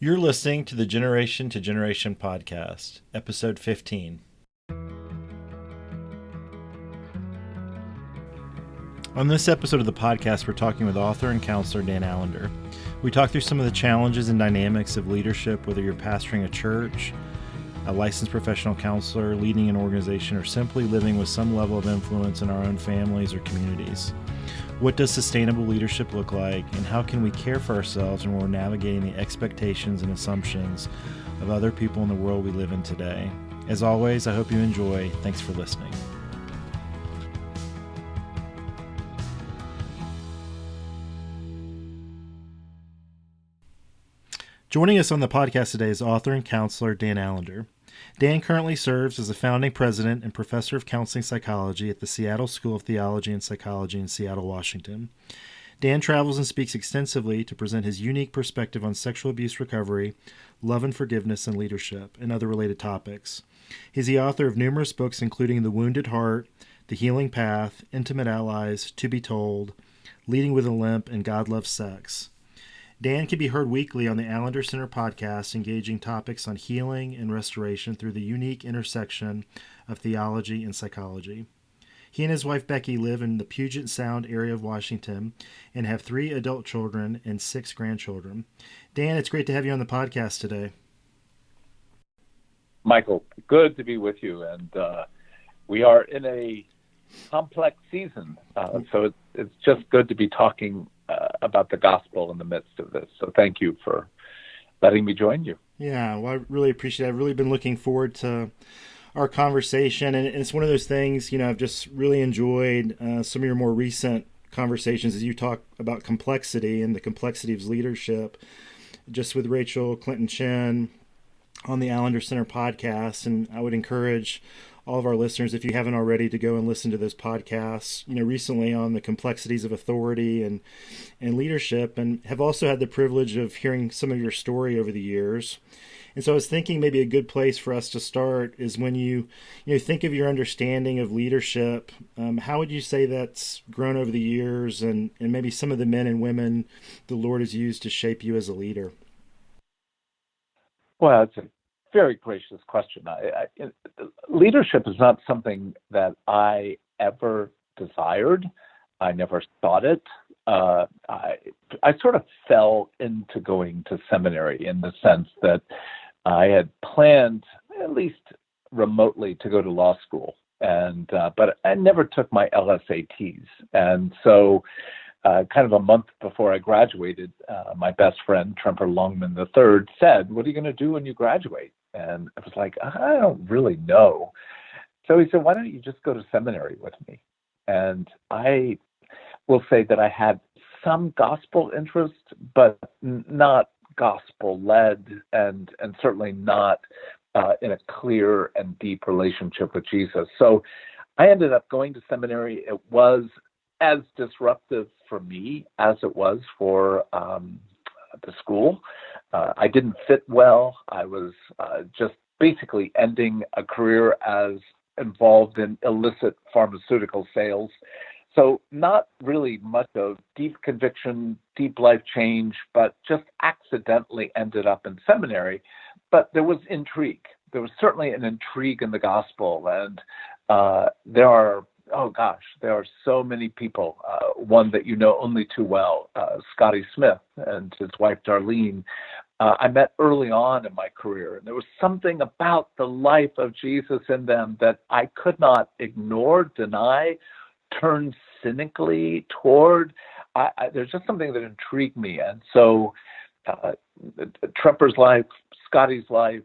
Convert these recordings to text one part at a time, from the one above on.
You're listening to the Generation to Generation podcast, episode 15. On this episode of the podcast, we're talking with author and counselor Dan Allender. We talk through some of the challenges and dynamics of leadership, whether you're pastoring a church, a licensed professional counselor, leading an organization, or simply living with some level of influence in our own families or communities. What does sustainable leadership look like, and how can we care for ourselves when we're navigating the expectations and assumptions of other people in the world we live in today? As always, I hope you enjoy. Thanks for listening. Joining us on the podcast today is author and counselor Dan Allender. Dan currently serves as the founding president and professor of counseling psychology at the Seattle School of Theology and Psychology in Seattle, Washington. Dan travels and speaks extensively to present his unique perspective on sexual abuse recovery, love and forgiveness, and leadership, and other related topics. He's the author of numerous books, including The Wounded Heart, The Healing Path, Intimate Allies, To Be Told, Leading with a Limp, and God Loves Sex. Dan can be heard weekly on the Allender Center podcast, engaging topics on healing and restoration through the unique intersection of theology and psychology. He and his wife Becky live in the Puget Sound area of Washington and have 3 adult children and 6 grandchildren. Dan, it's great to have you on the podcast today. Michael, good to be with you. And we are in a complex season, so it's just good to be talking about the gospel in the midst of this. So thank you for letting me join you. Yeah, well, I really appreciate it. I've really been looking forward to our conversation, and it's one of those things, I've just really enjoyed some of your more recent conversations as you talk about complexity and the complexity of leadership, just with Rachel Clinton Chen on the Allender Center podcast. And I would encourage all of our listeners, if you haven't already, to go and listen to those podcasts, recently on the complexities of authority and leadership, and have also had the privilege of hearing some of your story over the years. And so I was thinking maybe a good place for us to start is when you think of your understanding of leadership, how would you say that's grown over the years, and maybe some of the men and women the Lord has used to shape you as a leader? Well, it's a very gracious question. Leadership is not something that I ever desired. I never thought it. I sort of fell into going to seminary in the sense that I had planned, at least remotely, to go to law school, but I never took my LSATs, and so kind of a month before I graduated, my best friend, Tremper Longman III, said, "What are you going to do when you graduate?" And I was like, "I don't really know." So he said, "Why don't you just go to seminary with me?" And I will say that I had some gospel interest, but not gospel-led, and certainly not in a clear and deep relationship with Jesus. So I ended up going to seminary. It was as disruptive for me as it was for the school. I didn't fit well. I was just basically ending a career as involved in illicit pharmaceutical sales. So not really much of deep conviction, deep life change, but just accidentally ended up in seminary. But there was intrigue. There was certainly an intrigue in the gospel. And there are so many people. One that you know only too well, Scotty Smith and his wife Darlene, I met early on in my career. And there was something about the life of Jesus in them that I could not ignore, deny, turn cynically toward. There's just something that intrigued me. And so Tremper's life, Scotty's life,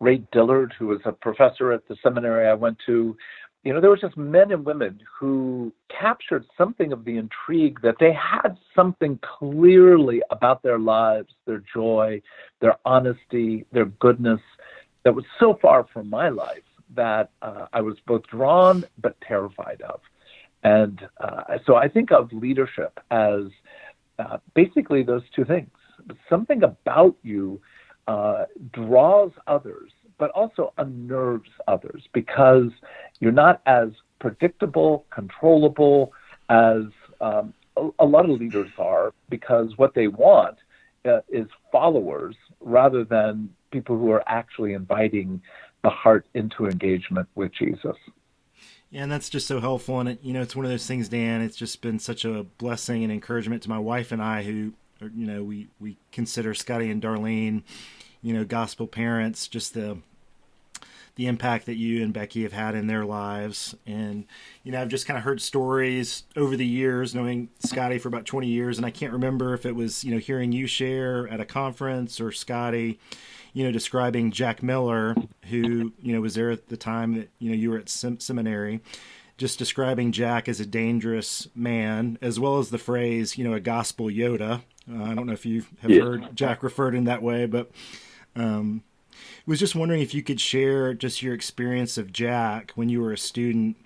Ray Dillard, who was a professor at the seminary I went to, there were just men and women who captured something of the intrigue, that they had something clearly about their lives, their joy, their honesty, their goodness, that was so far from my life that I was both drawn but terrified of. And so I think of leadership as basically those two things. Something about you draws others, but also unnerves others, because you're not as predictable, controllable as a lot of leaders are, because what they want is followers rather than people who are actually inviting the heart into engagement with Jesus. Yeah, and that's just so helpful. And it's one of those things, Dan. It's just been such a blessing and encouragement to my wife and I, who, we consider Scotty and Darlene, gospel parents. Just the impact that you and Becky have had in their lives. And, I've just kind of heard stories over the years, knowing Scotty for about 20 years. And I can't remember if it was, hearing you share at a conference or Scotty, describing Jack Miller, who, was there at the time that, you were at seminary, just describing Jack as a dangerous man, as well as the phrase, a gospel Yoda. I don't know if you have heard Jack referred in that way, but was just wondering if you could share just your experience of Jack when you were a student,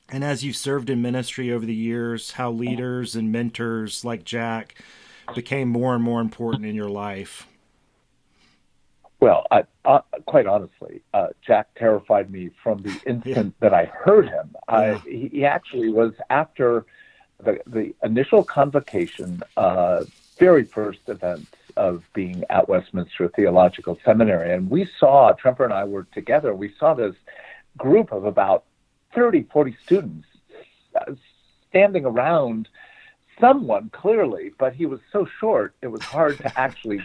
and as you've served in ministry over the years, how leaders and mentors like Jack became more and more important in your life. Well, quite honestly, Jack terrified me from the instant that I heard him. He actually was, after the initial convocation, very first event of being at Westminster Theological Seminary. And we saw, Tremper and I were together, we saw this group of about 30, 40 students standing around someone, clearly, but he was so short, it was hard to actually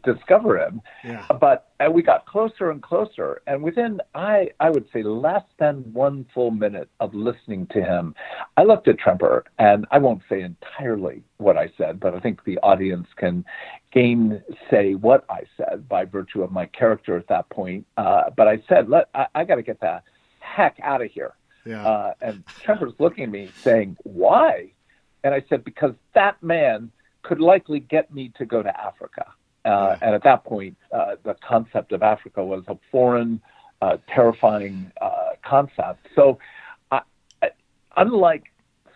discover him. Yeah. But we got closer and closer, and within, I would say, less than 1 full minute of listening to him, I looked at Tremper, and I won't say entirely what I said, but I think the audience can gainsay what I said by virtue of my character at that point. But I said, I got to get the heck out of here. Yeah. And Tremper's looking at me saying, why? And I said, because that man could likely get me to go to Africa. And at that point, the concept of Africa was a foreign, terrifying concept. So unlike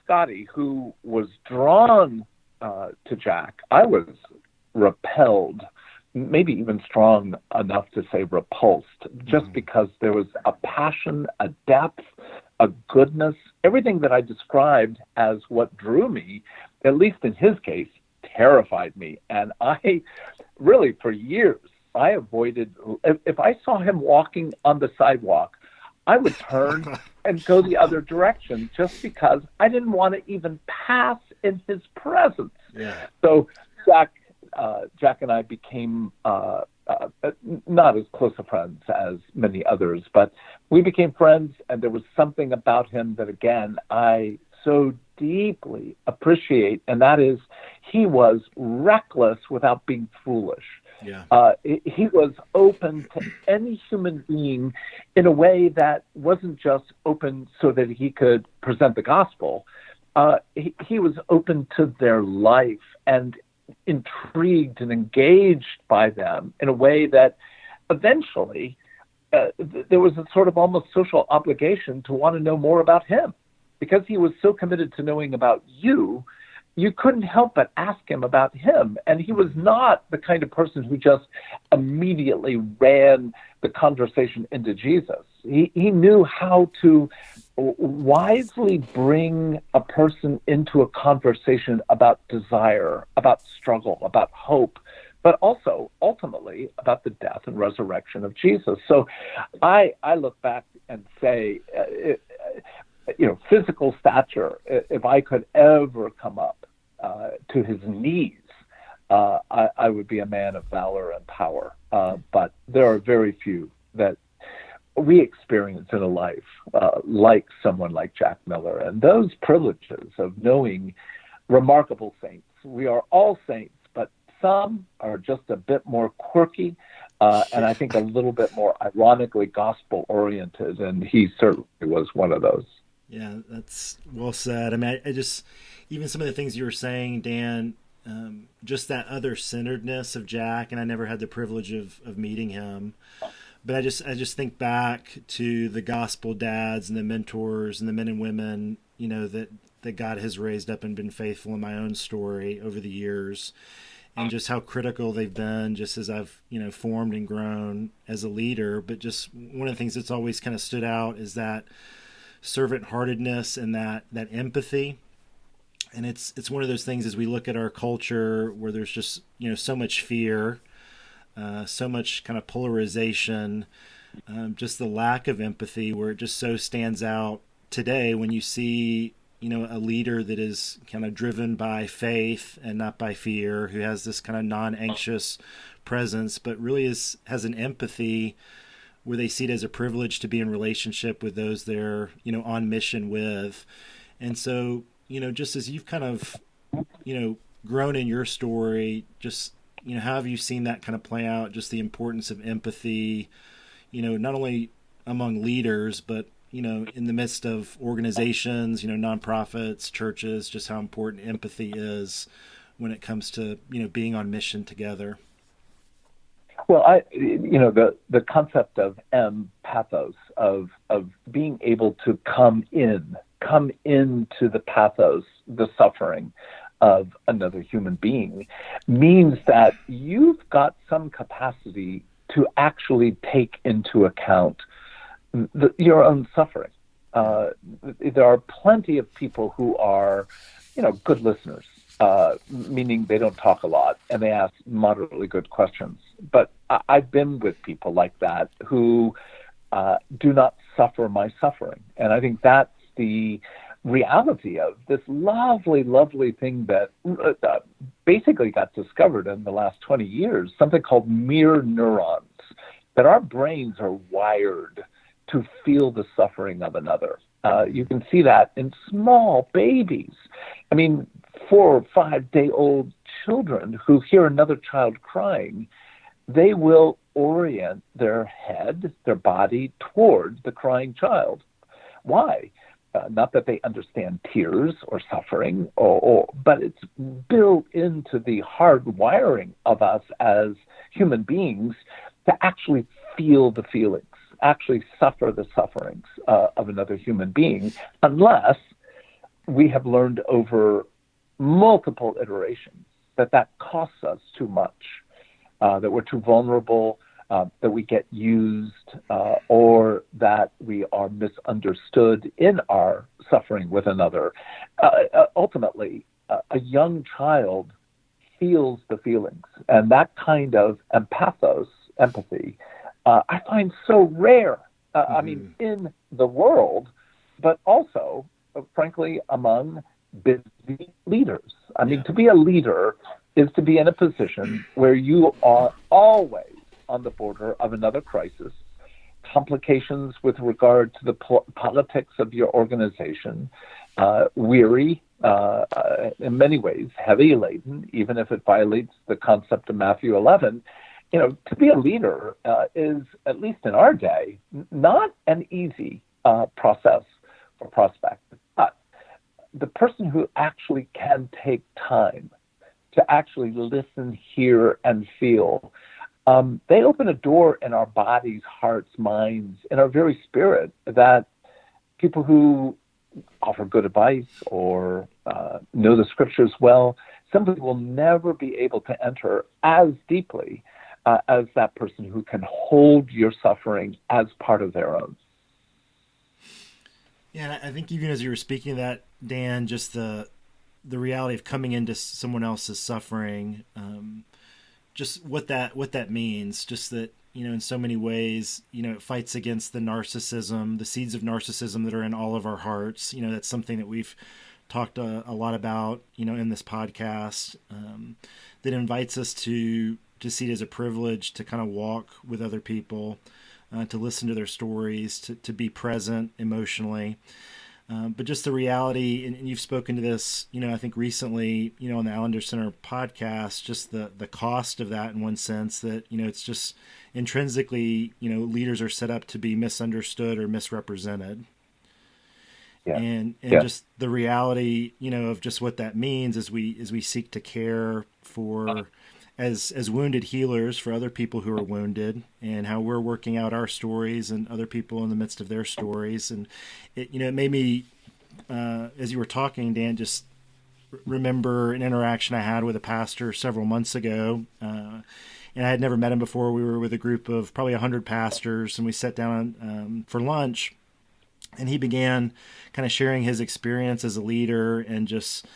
Scotty, who was drawn to Jack, I was repelled, maybe even strong enough to say repulsed, just because there was a passion, a depth, a goodness, everything that I described as what drew me, at least in his case, terrified me. And I really, for years, I avoided, if I saw him walking on the sidewalk, I would turn and go the other direction, just because I didn't want to even pass in his presence. Yeah. So Jack and I became not as close of friends as many others, but we became friends, and there was something about him that, again, I so deeply appreciate, and that is, he was reckless without being foolish. Yeah. He was open to any human being in a way that wasn't just open so that he could present the gospel. He was open to their life and intrigued and engaged by them in a way that eventually there was a sort of almost social obligation to want to know more about him. Because he was so committed to knowing about you, you couldn't help but ask him about him. And he was not the kind of person who just immediately ran the conversation into Jesus. He knew how to wisely bring a person into a conversation about desire, about struggle, about hope, but also ultimately about the death and resurrection of Jesus. So I look back and say, physical stature, if I could ever come up to his knees, I would be a man of valor and power. But there are very few that we experience in a life like someone like Jack Miller. And those privileges of knowing remarkable saints. We are all saints, but some are just a bit more quirky, and I think a little bit more ironically gospel-oriented, and he certainly was one of those. Yeah, that's well said. I mean, I just, even some of the things you were saying, Dan, just that other-centeredness of Jack, and I never had the privilege of meeting him, but I just think back to the gospel dads and the mentors and the men and women, that God has raised up and been faithful in my own story over the years, and just how critical they've been just as I've, formed and grown as a leader. But just one of the things that's always kind of stood out is that servant-heartedness and that empathy. And it's one of those things as we look at our culture where there's just so much fear, so much kind of polarization, just the lack of empathy, where it just so stands out today when you see a leader that is kind of driven by faith and not by fear, who has this kind of non-anxious presence, but really has an empathy where they see it as a privilege to be in relationship with those they're on mission with. And so just as you've kind of grown in your story, just how have you seen that kind of play out, just the importance of empathy, not only among leaders, but in the midst of organizations, nonprofits, churches, just how important empathy is when it comes to being on mission together. Well, the concept of pathos, of being able to come into the pathos, the suffering of another human being, means that you've got some capacity to actually take into account your own suffering. There are plenty of people who are, good listeners, meaning they don't talk a lot and they ask moderately good questions. But I've been with people like that who do not suffer my suffering. And I think that's the reality of this lovely, lovely thing that basically got discovered in the last 20 years, something called mirror neurons, that our brains are wired to feel the suffering of another. You can see that in small babies. I mean, 4 or 5 day old children who hear another child crying, they will orient their head, their body toward the crying child. Why? Not that they understand tears or suffering, but it's built into the hard wiring of us as human beings to actually feel the feelings, actually suffer the sufferings of another human being, unless we have learned over multiple iterations that costs us too much, that we're too vulnerable, that we get used, or that we are misunderstood in our suffering with another. Ultimately, a young child feels the feelings, and that kind of empathy, I find so rare. I mean, in the world, but also, frankly, among busy leaders. I mean, to be a leader is to be in a position where you are always on the border of another crisis, complications with regard to the politics of your organization, weary, in many ways, heavy laden, even if it violates the concept of Matthew 11. To be a leader is, at least in our day, not an easy process for prospects. But the person who actually can take time to actually listen, hear, and feel, they open a door in our bodies, hearts, minds, in our very spirit, that people who offer good advice or know the scriptures well simply will never be able to enter as deeply as that person who can hold your suffering as part of their own. Yeah, I think even as you were speaking of that, Dan, just the reality of coming into someone else's suffering, just what that means, just that, in so many ways, it fights against the narcissism, the seeds of narcissism that are in all of our hearts. That's something that we've talked a lot about, in this podcast, that invites us to see it as a privilege to kind of walk with other people, to listen to their stories, to be present emotionally. But just the reality, and you've spoken to this, I think recently, on the Allender Center podcast, just the cost of that in one sense, that, it's just intrinsically, leaders are set up to be misunderstood or misrepresented. Yeah. And Yeah. just the reality, of just what that means as we seek to care for, as wounded healers for other people who are wounded, and how we're working out our stories and other people in the midst of their stories. And it made me, as you were talking, Dan, just remember an interaction I had with a pastor several months ago. And I had never met him before. We were with a group of probably 100 pastors, and we sat down for lunch, and he began kind of sharing his experience as a leader, and just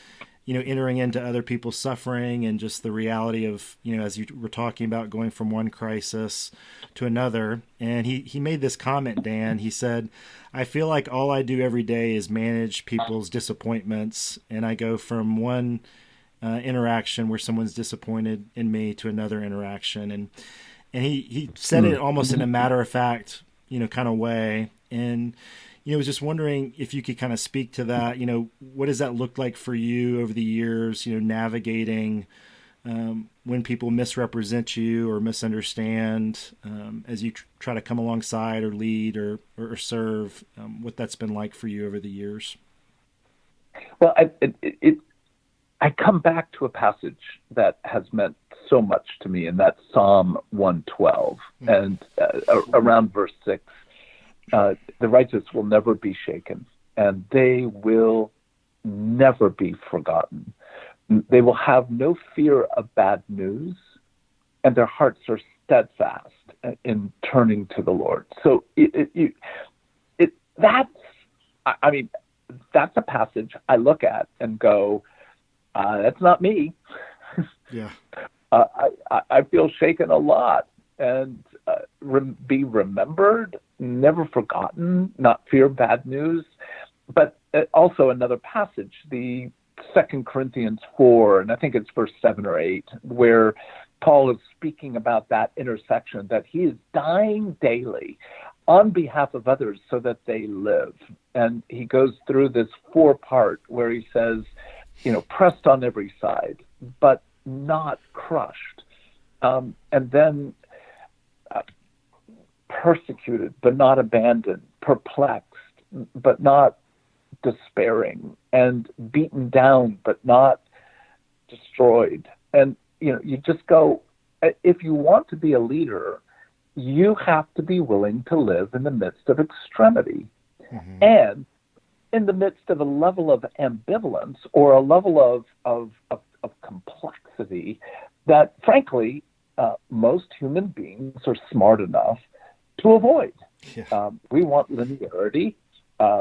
entering into other people's suffering and just the reality of, as you were talking about, going from one crisis to another. And he made this comment, Dan. He said, I feel like all I do every day is manage people's disappointments, and I go from one interaction where someone's disappointed in me to another interaction. And he said it almost in a matter of fact, kind of way. And, was just wondering if you could kind of speak to that. What does that look like for you over the years, navigating when people misrepresent you or misunderstand as you try to come alongside or lead or serve, what that's been like for you over the years? Well, I come back to a passage that has meant so much to me, and that's Psalm 112, and around verse 6. The righteous will never be shaken, and they will never be forgotten. They will have no fear of bad news, and their hearts are steadfast in turning to the Lord. So that's a passage I look at and go, that's not me. Yeah. I feel shaken a lot, and be remembered, never forgotten, not fear bad news. But also another passage, the 2 Corinthians 4, and I think it's verse 7 or 8, where Paul is speaking about that intersection, that he is dying daily on behalf of others so that they live. And he goes through this 4-part where he says, pressed on every side, but not crushed. And then persecuted, but not abandoned, perplexed, but not despairing, and beaten down, but not destroyed. And, you just go, if you want to be a leader, you have to be willing to live in the midst of extremity. Mm-hmm. And in the midst of a level of ambivalence or a level of complexity that, frankly, most human beings are smart enough to avoid. Yeah. We want linearity.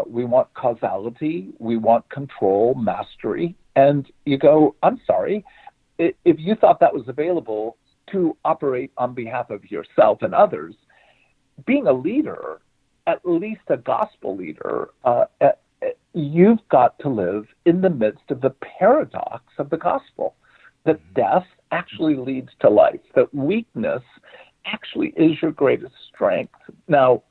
We want causality. We want control, mastery. And you go, I'm sorry, if you thought that was available to operate on behalf of yourself and others, being a leader, at least a gospel leader, you've got to live in the midst of the paradox of the gospel, that death actually leads to life, that weakness actually is your greatest strength. Now,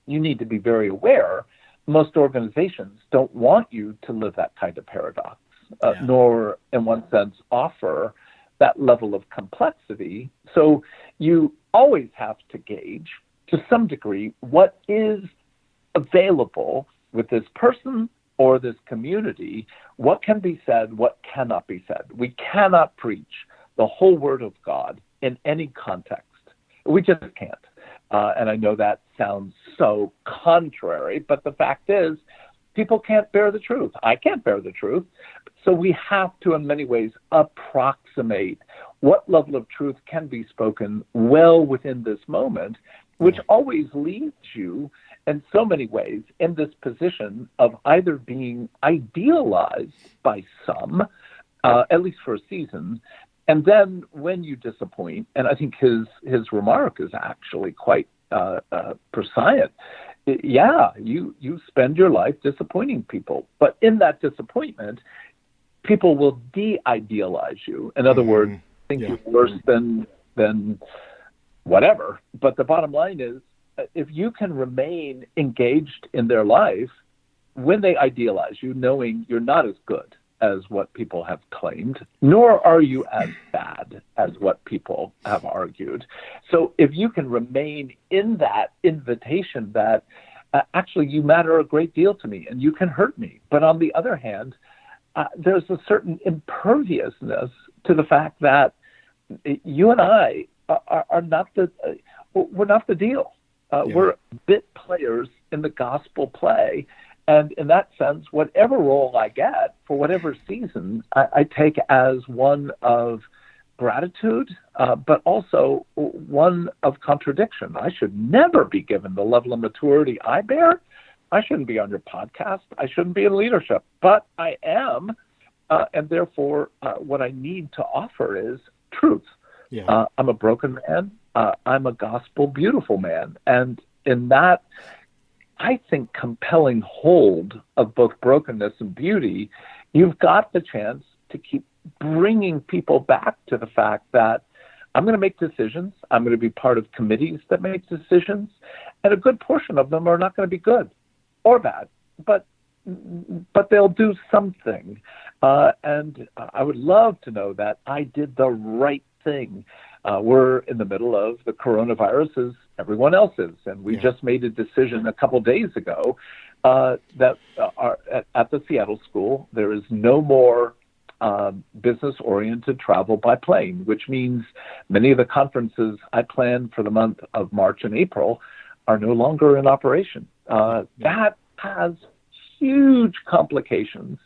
you need to be very aware, most organizations don't want you to live that kind of paradox, nor, in one sense, offer that level of complexity. So you always have to gauge, to some degree, what is available with this person or this community, what can be said, what cannot be said. We cannot preach the whole Word of God in any context. We just can't. And I know that sounds so contrary, but the fact is, people can't bear the truth. I can't bear the truth. So we have to, in many ways, approximate what level of truth can be spoken well within this moment, which always leaves you, in so many ways, in this position of either being idealized by some, at least for a season, and then when you disappoint, and I think his remark is actually quite prescient. Yeah, you spend your life disappointing people, but in that disappointment, people will de-idealize you. In other words, think you're worse than whatever. But the bottom line is, if you can remain engaged in their life when they idealize you, knowing you're not as good as what people have claimed, nor are you as bad as what people have argued. So if you can remain in that invitation that actually you matter a great deal to me and you can hurt me, but on the other hand, there's a certain imperviousness to the fact that you and I are not we're not the deal. We're bit players in the gospel play. And in that sense, whatever role I get for whatever season, I take as one of gratitude, but also one of contradiction. I should never be given the level of maturity I bear. I shouldn't be on your podcast. I shouldn't be in leadership, but I am and therefore, what I need to offer is truth. Yeah. I'm a broken man. I'm a gospel beautiful man. And in that, I think, compelling hold of both brokenness and beauty, you've got the chance to keep bringing people back to the fact that I'm going to make decisions. I'm going to be part of committees that make decisions. And a good portion of them are not going to be good or bad, but they'll do something. And I would love to know that I did the right thing. We're in the middle of the coronavirus as everyone else is, and we just made a decision a couple days ago that at the Seattle school, there is no more business-oriented travel by plane, which means many of the conferences I planned for the month of March and April are no longer in operation. That has huge complications,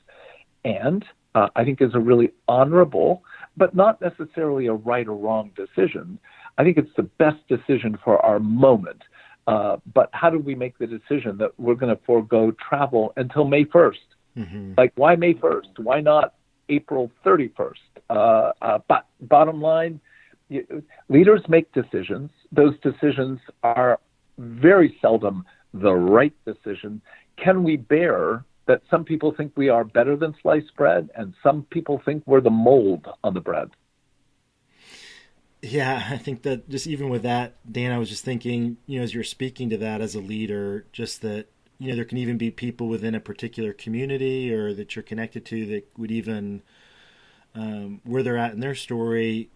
and I think is a really honorable, but not necessarily a right or wrong decision. I think it's the best decision for our moment. But how do we make the decision that we're going to forego travel until May 1st? Mm-hmm. Like, why May 1st? Why not April 31st? But bottom line, leaders make decisions. Those decisions are very seldom the right decision. Can we bear that some people think we are better than sliced bread and some people think we're the mold on the bread? Yeah, I think that just even with that, Dan, I was just thinking, as you're speaking to that as a leader, just that, there can even be people within a particular community or that you're connected to that would even, where they're at in their story,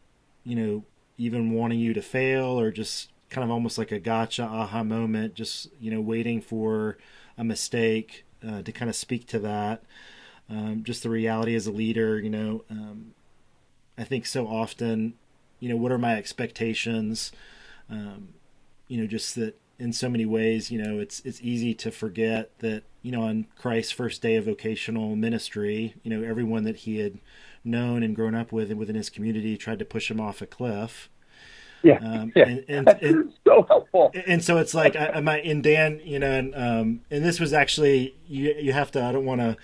even wanting you to fail or just kind of almost like a gotcha aha moment, just, waiting for a mistake to kind of speak to that. Just the reality as a leader, I think so often, what are my expectations? Just that in so many ways, it's easy to forget that, on Christ's first day of vocational ministry, everyone that he had known and grown up with and within his community tried to push him off a cliff. And so helpful. And so it's like, and Dan, and this was actually, you have to, I don't want to,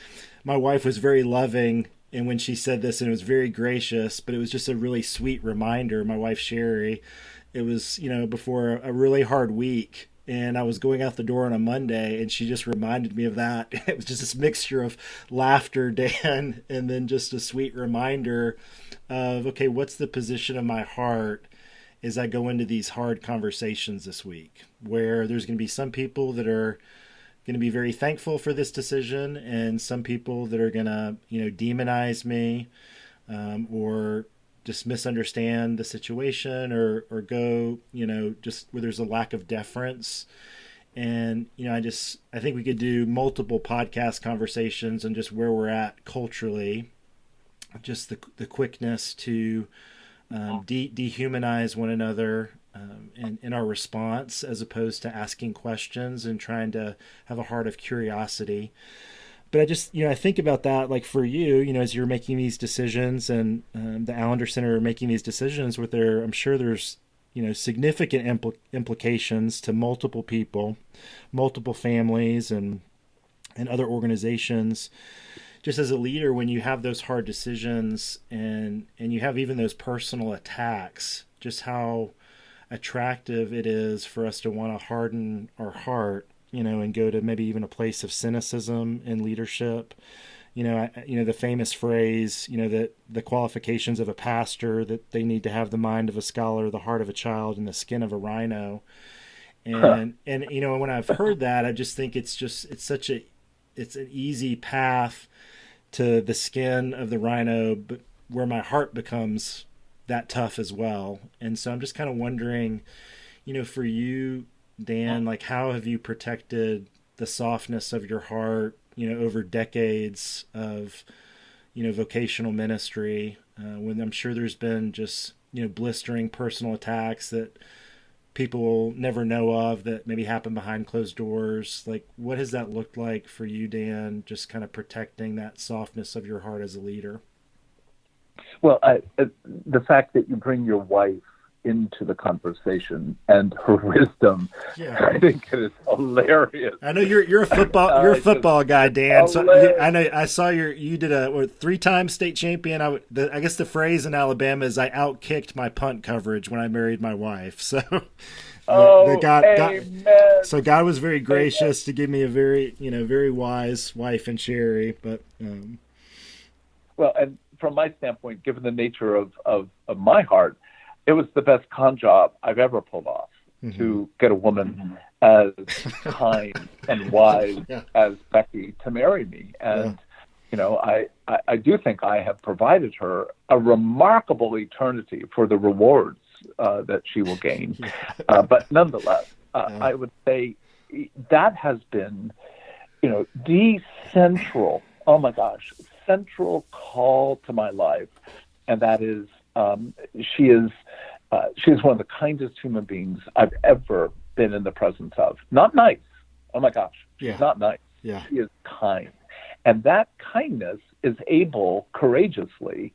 my wife was very loving. And when she said this, and it was very gracious, but it was just a really sweet reminder. My wife, Sherry, it was, before a really hard week. And I was going out the door on a Monday, and she just reminded me of that. It was just this mixture of laughter, Dan, and then just a sweet reminder of, okay, what's the position of my heart as I go into these hard conversations this week, where there's going to be some people that are going to be very thankful for this decision, and some people that are going to, demonize me, or just misunderstand the situation, or go, just where there's a lack of deference. And, I think we could do multiple podcast conversations on just where we're at culturally, just the quickness to dehumanize one another, in our response, as opposed to asking questions and trying to have a heart of curiosity. But I just, I think about that, like for you, as you're making these decisions, and the Allender Center are making these decisions with I'm sure there's, significant implications to multiple people, multiple families, and other organizations. Just as a leader, when you have those hard decisions and you have even those personal attacks, just how attractive it is for us to want to harden our heart, and go to maybe even a place of cynicism in leadership. The famous phrase, that the qualifications of a pastor, that they need to have the mind of a scholar, the heart of a child, and the skin of a rhino. And when I've heard that, I just think it's an easy path to the skin of the rhino, but where my heart becomes that tough as well. And so I'm just kind of wondering, for you, Dan, like, how have you protected the softness of your heart, over decades of, vocational ministry, when I'm sure there's been just, blistering personal attacks that people will never know of, that maybe happen behind closed doors. Like, what has that looked like for you, Dan, just kind of protecting that softness of your heart as a leader? Well, the fact that you bring your wife into the conversation, and her wisdom. Yeah. I think it is hilarious. I know you're a football guy, Dan. So I know I saw you did a 3-time state champion. I guess the phrase in Alabama is I outkicked my punt coverage when I married my wife. So Amen. So God was very gracious to give me a very wise wife in Sherry. But well, and from my standpoint, given the nature of my heart, it was the best con job I've ever pulled off to get a woman as kind and wise as Becky to marry me. And, I do think I have provided her a remarkable eternity for the rewards that she will gain. But nonetheless, I would say that has been, the central, oh my gosh, central call to my life. And that is, she is one of the kindest human beings I've ever been in the presence of. Not nice. Oh my gosh. She's not nice. Yeah. She is kind. And that kindness is able courageously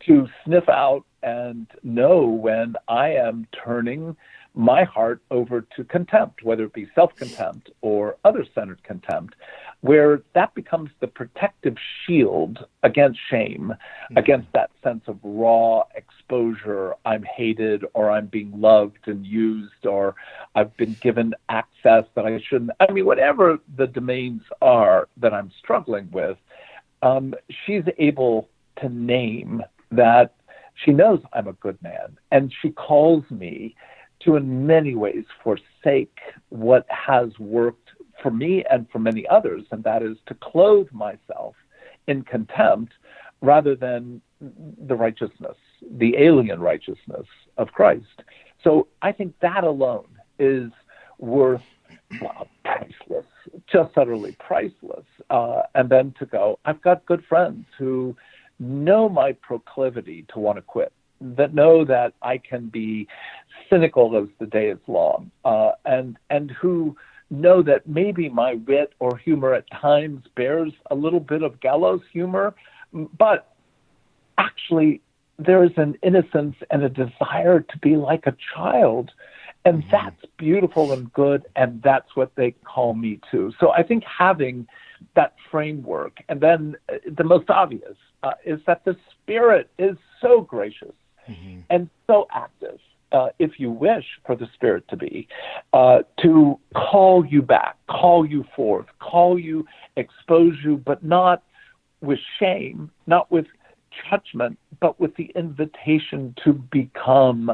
to sniff out and know when I am turning my heart over to contempt, whether it be self-contempt or other-centered contempt, where that becomes the protective shield against shame, against that sense of raw exposure. I'm hated, or I'm being loved and used, or I've been given access that I shouldn't. I mean, whatever the domains are that I'm struggling with, she's able to name that. She knows I'm a good man, and she calls me to, in many ways, forsake what has worked for me and for many others, and that is to clothe myself in contempt rather than the righteousness, the alien righteousness of Christ. So I think that alone is worth priceless, just utterly priceless. And then to go, I've got good friends who know my proclivity to want to quit, that know that I can be cynical as the day is long, and who know that maybe my wit or humor at times bears a little bit of gallows humor, but actually there is an innocence and a desire to be like a child. And that's beautiful and good, and that's what they call me to. So I think having that framework, and then the most obvious is that the Spirit is so gracious and so active, if you wish for the Spirit to be, to call you back, call you forth, call you, expose you, but not with shame, not with judgment, but with the invitation to become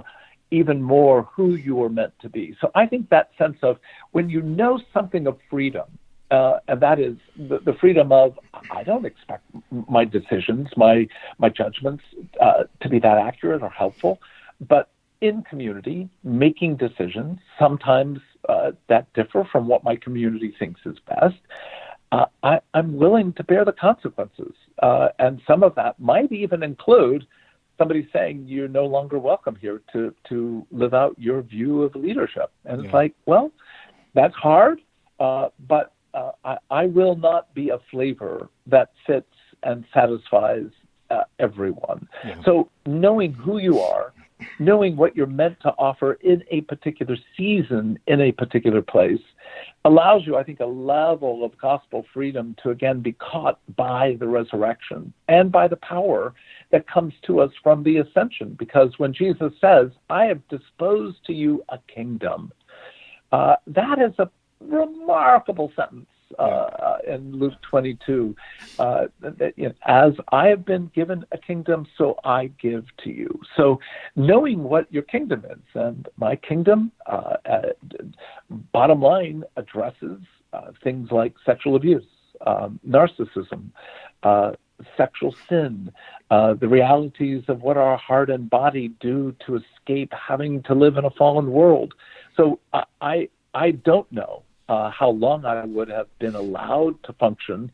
even more who you are meant to be. So I think that sense of when you know something of freedom, and that is the freedom of, I don't expect my decisions, my judgments to be that accurate or helpful, but in community, making decisions, sometimes that differ from what my community thinks is best, I'm willing to bear the consequences. And some of that might even include somebody saying you're no longer welcome here to live out your view of leadership. And it's like, well, that's hard, but I will not be a flavor that fits and satisfies everyone. Yeah. So knowing who you are, knowing what you're meant to offer in a particular season, in a particular place, allows you, I think, a level of gospel freedom to, again, be caught by the resurrection and by the power that comes to us from the ascension. Because when Jesus says, I have disposed to you a kingdom, that is a remarkable sentence in Luke 22. As I have been given a kingdom, so I give to you. So knowing what your kingdom is, and my kingdom, bottom line, addresses things like sexual abuse, narcissism, sexual sin, the realities of what our heart and body do to escape having to live in a fallen world. So I don't know how long I would have been allowed to function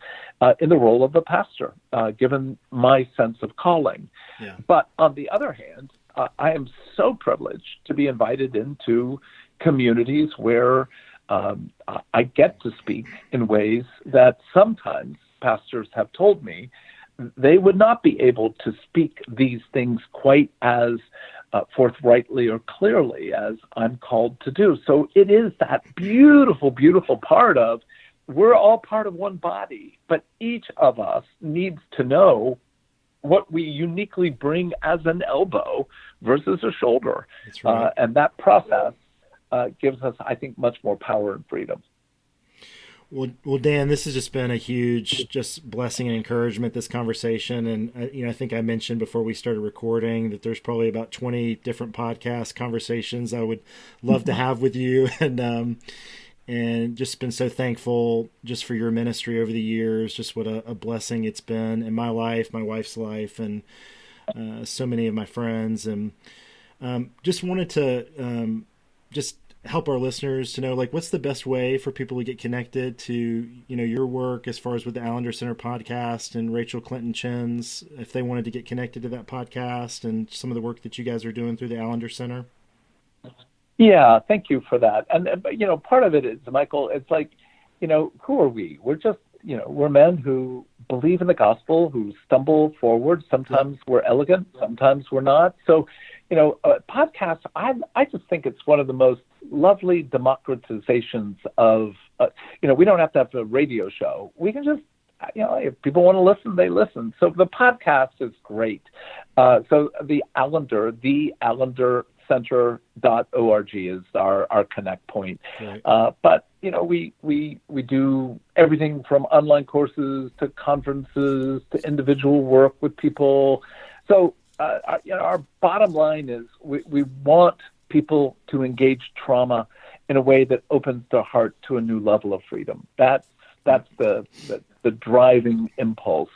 in the role of a pastor, given my sense of calling. Yeah. But on the other hand, I am so privileged to be invited into communities where I get to speak in ways that sometimes pastors have told me they would not be able to speak these things quite as forthrightly or clearly as I'm called to do. So it is that beautiful, beautiful part of we're all part of one body, but each of us needs to know what we uniquely bring as an elbow versus a shoulder. That's right. And that process gives us, I think, much more power and freedom. Well, Dan, this has just been a huge just blessing and encouragement, this conversation. And, I think I mentioned before we started recording that there's probably about 20 different podcast conversations I would love to have with you. And just been so thankful just for your ministry over the years, just what a blessing it's been in my life, my wife's life, and so many of my friends. And just wanted to just help our listeners to know, like, what's the best way for people to get connected to, your work as far as with the Allender Center podcast and Rachel Clinton Chin's, if they wanted to get connected to that podcast and some of the work that you guys are doing through the Allender Center? Yeah, thank you for that. And, part of it is, Michael, it's like, who are we? We're just, we're men who believe in the gospel, who stumble forward. Sometimes we're elegant, sometimes we're not. So, podcasts, I just think it's one of the most lovely democratizations of, we don't have to have a radio show. We can just, if people want to listen, they listen. So the podcast is great. So the Allender Center.org is our connect point. Right. But, we do everything from online courses to conferences to individual work with people. So, our bottom line is we want people to engage trauma in a way that opens their heart to a new level of freedom. That's the driving impulse.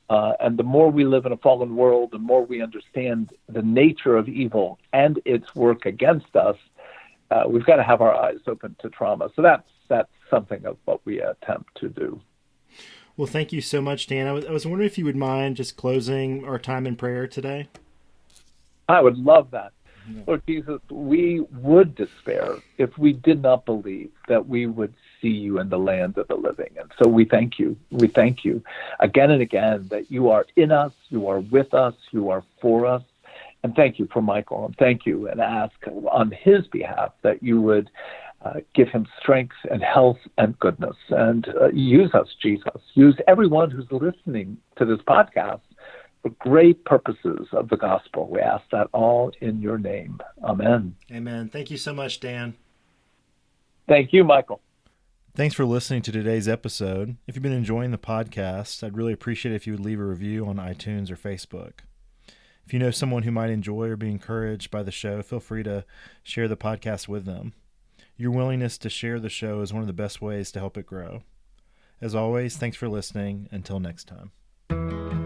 And the more we live in a fallen world, the more we understand the nature of evil and its work against us, we've got to have our eyes open to trauma. So that's something of what we attempt to do. Well, thank you so much, Dan. I was wondering if you would mind just closing our time in prayer today. I would love that. Lord Jesus, we would despair if we did not believe that we would see you in the land of the living. And so we thank you. We thank you again and again that you are in us, you are with us, you are for us. And thank you for Michael. And thank you, and ask on his behalf that you would give him strength and health and goodness. And use us, Jesus. Use everyone who's listening to this podcast for great purposes of the gospel. We ask that all in your name. Amen. Amen. Thank you so much, Dan. Thank you, Michael. Thanks for listening to today's episode. If you've been enjoying the podcast, I'd really appreciate it if you would leave a review on iTunes or Facebook. If you know someone who might enjoy or be encouraged by the show, feel free to share the podcast with them. Your willingness to share the show is one of the best ways to help it grow. As always, thanks for listening. Until next time.